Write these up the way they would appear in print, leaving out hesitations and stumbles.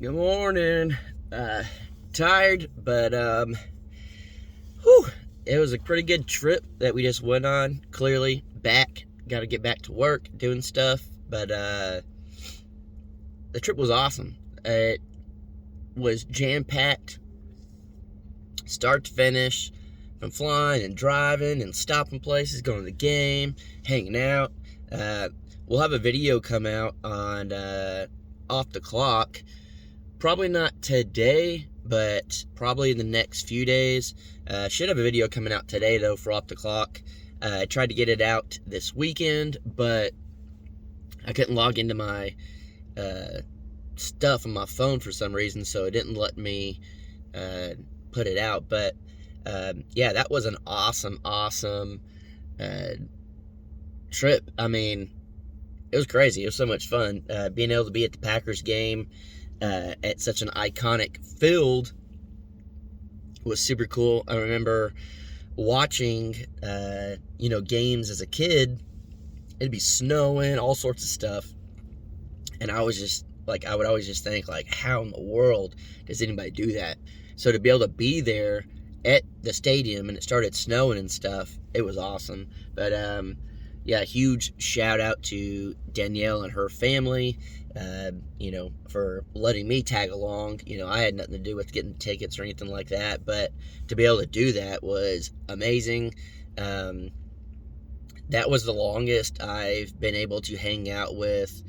Good morning. Uh, Tired, but whew, it was a pretty good trip that we just went on. Clearly, got to get back to work, doing stuff. But the trip was awesome. It was jam packed, start to finish, from flying and driving and stopping places, going to the game, hanging out. Uh, we'll have a video come out on Off the Clock. Probably not today, but probably in the next few days. Should have a video coming out today, though, for Off the Clock. I tried to get it out this weekend, but I couldn't log into my stuff on my phone for some reason, so it didn't let me put it out. But yeah, that was an awesome uh, trip. I mean, it was crazy. It was so much fun. Being able to be at the Packers game at such an iconic field was super cool. I remember watching, games as a kid. It'd be snowing, all sorts of stuff, and I would always just think, like, how in the world does anybody do that? So to be able to be there at the stadium and it started snowing and stuff, it was awesome. But yeah, huge shout out to Danielle and her family, for letting me tag along. I had nothing to do with getting tickets or anything like that, but to be able to do that was amazing. That was the longest I've been able to hang out with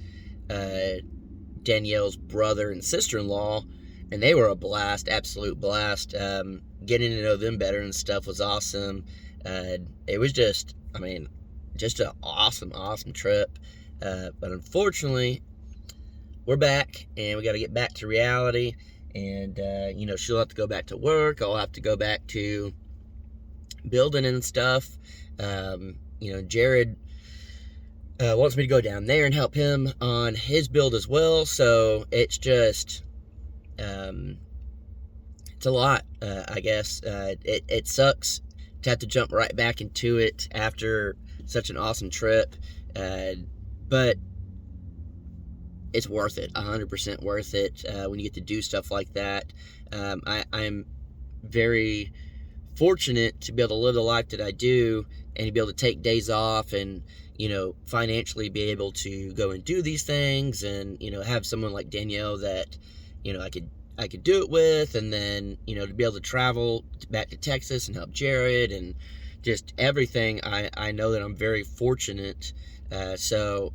Danielle's brother and sister-in-law, and they were a blast, absolute blast. Getting to know them better and stuff was awesome. It was just an awesome trip. But unfortunately, we're back, and we got to get back to reality. And, she'll have to go back to work. I'll have to go back to building and stuff. Jared wants me to go down there and help him on his build as well. So it's just, it's a lot, I guess. It sucks to have to jump right back into it after such an awesome trip. But it's worth it, 100% worth it when you get to do stuff like that. I'm very fortunate to be able to live the life that I do and to be able to take days off and, financially be able to go and do these things and, have someone like Danielle that, I could do it with, and then, to be able to travel back to Texas and help Jared and just everything. I know that I'm very fortunate. So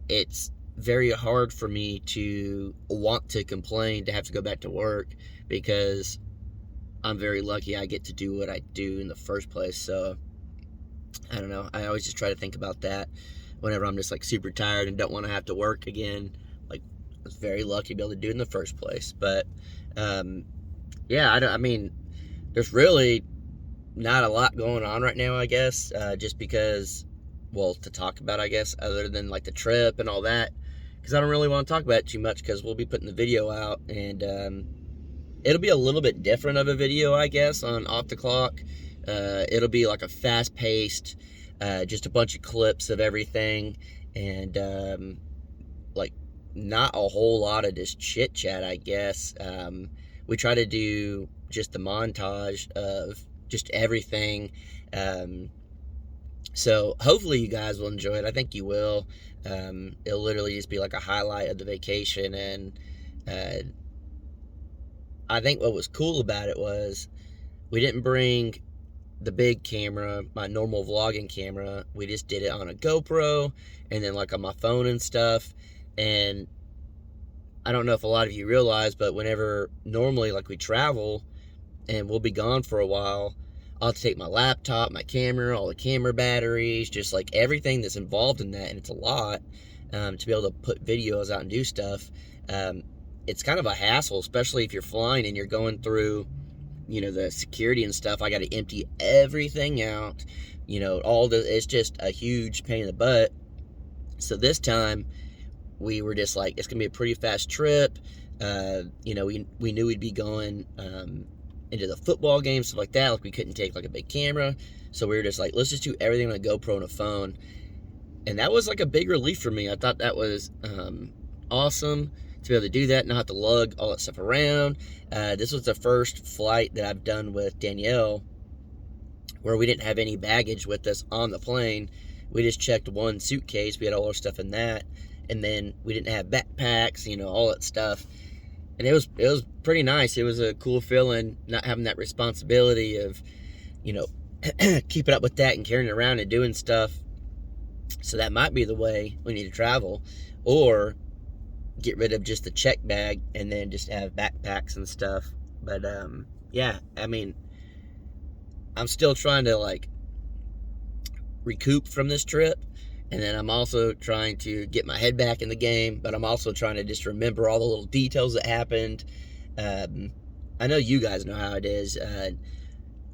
it's very hard for me to want to complain to have to go back to work, because I'm very lucky I get to do what I do in the first place. So I don't know. I always just try to think about that whenever I'm just like super tired and don't want to have to work again. Like, I was very lucky to be able to do it in the first place. But yeah, there's really not a lot going on right now, I guess, just because, well, to talk about, I guess, other than like the trip and all that, because I don't really want to talk about it too much, because we'll be putting the video out, and it'll be a little bit different of a video, I guess, on Off the Clock. It'll be like a fast-paced, just a bunch of clips of everything, and like not a whole lot of just chit-chat, I guess. We try to do just the montage of just everything. So hopefully you guys will enjoy it. I think you will. It'll literally just be like a highlight of the vacation, and I think what was cool about it was we didn't bring the big camera, my normal vlogging camera. We just did it on a GoPro and then like on my phone and stuff. And I don't know if a lot of you realize, but whenever normally like we travel and we'll be gone for a while, I'll have to take my laptop, my camera, all the camera batteries, just like everything that's involved in that, and it's a lot, to be able to put videos out and do stuff. It's kind of a hassle, especially if you're flying and you're going through, the security and stuff. I got to empty everything out, it's just a huge pain in the butt. So this time we were just like, it's gonna be a pretty fast trip. We knew we'd be going into the football game, stuff like that. Like, we couldn't take like a big camera, so we were just like, let's just do everything on a GoPro and a phone. And that was like a big relief for me. I thought that was awesome. to be able to do that, not have to lug all that stuff around. This was the first flight that I've done with Danielle where we didn't have any baggage with us on the plane. We just checked one suitcase. We had all our stuff in that, and then we didn't have backpacks, all that stuff. And it was pretty nice. It was a cool feeling not having that responsibility of, keeping up with that and carrying it around and doing stuff. So that might be the way we need to travel, or get rid of just the check bag and then just have backpacks and stuff. But yeah, I mean, I'm still trying to recoup from this trip, and then I'm also trying to get my head back in the game, but I'm also trying to just remember all the little details that happened. I know you guys know how it is.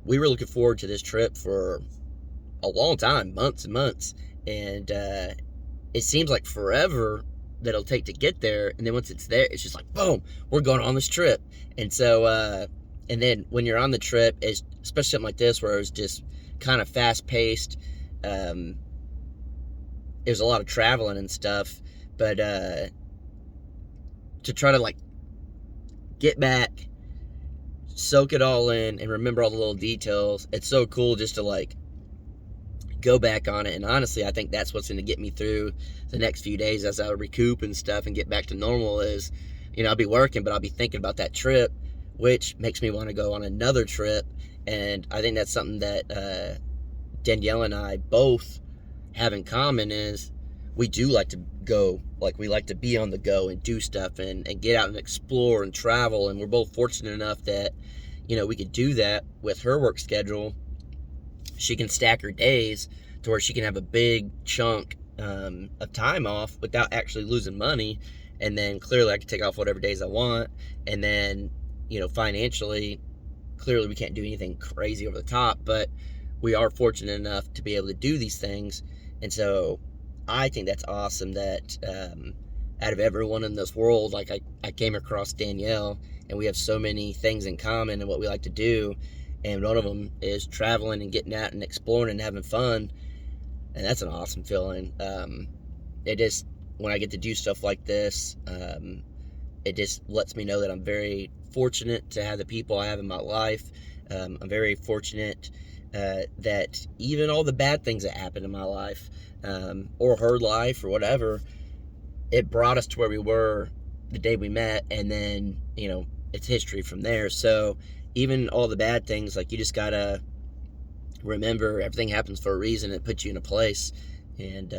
We were looking forward to this trip for a long time, months and months, and it seems like forever that it'll take to get there, and then once it's there, it's just like, boom, we're going on this trip. And so and then when you're on the trip, especially something like this where it was just kind of fast-paced, it was a lot of traveling and stuff, but to try to get back, soak it all in, and remember all the little details, it's so cool just to go back on it. And honestly, I think that's what's going to get me through the next few days as I recoup and stuff and get back to normal. Is I'll be working, but I'll be thinking about that trip, which makes me want to go on another trip. And I think that's something that Danielle and I both have in common, is we do like to go, we like to be on the go and do stuff and get out and explore and travel. And we're both fortunate enough that we could do that with her work schedule. She can stack her days to where she can have a big chunk of time off without actually losing money. And then clearly I can take off whatever days I want. And then financially, clearly we can't do anything crazy over the top, but we are fortunate enough to be able to do these things. And so I think that's awesome that out of everyone in this world, I came across Danielle, and we have so many things in common and what we like to do. And one of them is traveling and getting out and exploring and having fun. And that's an awesome feeling. It just, when I get to do stuff like this, it just lets me know that I'm very fortunate to have the people I have in my life. I'm very fortunate that even all the bad things that happened in my life, or her life or whatever, it brought us to where we were the day we met, and then it's history from there. So even all the bad things, you just gotta remember everything happens for a reason. It puts you in a place, and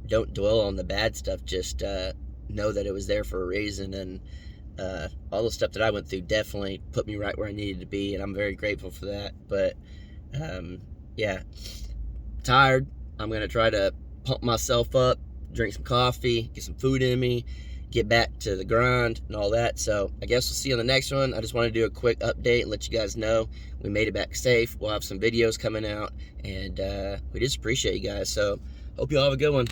don't dwell on the bad stuff. Just know that it was there for a reason. And all the stuff that I went through definitely put me right where I needed to be, and I'm very grateful for that. But yeah, tired. I'm gonna try to pump myself up, drink some coffee, get some food in me, get back to the grind and all that. So I guess we'll see you on the next one. I just want to do a quick update and let you guys know we made it back safe. We'll have some videos coming out, and we just appreciate you guys. So hope you all have a good one.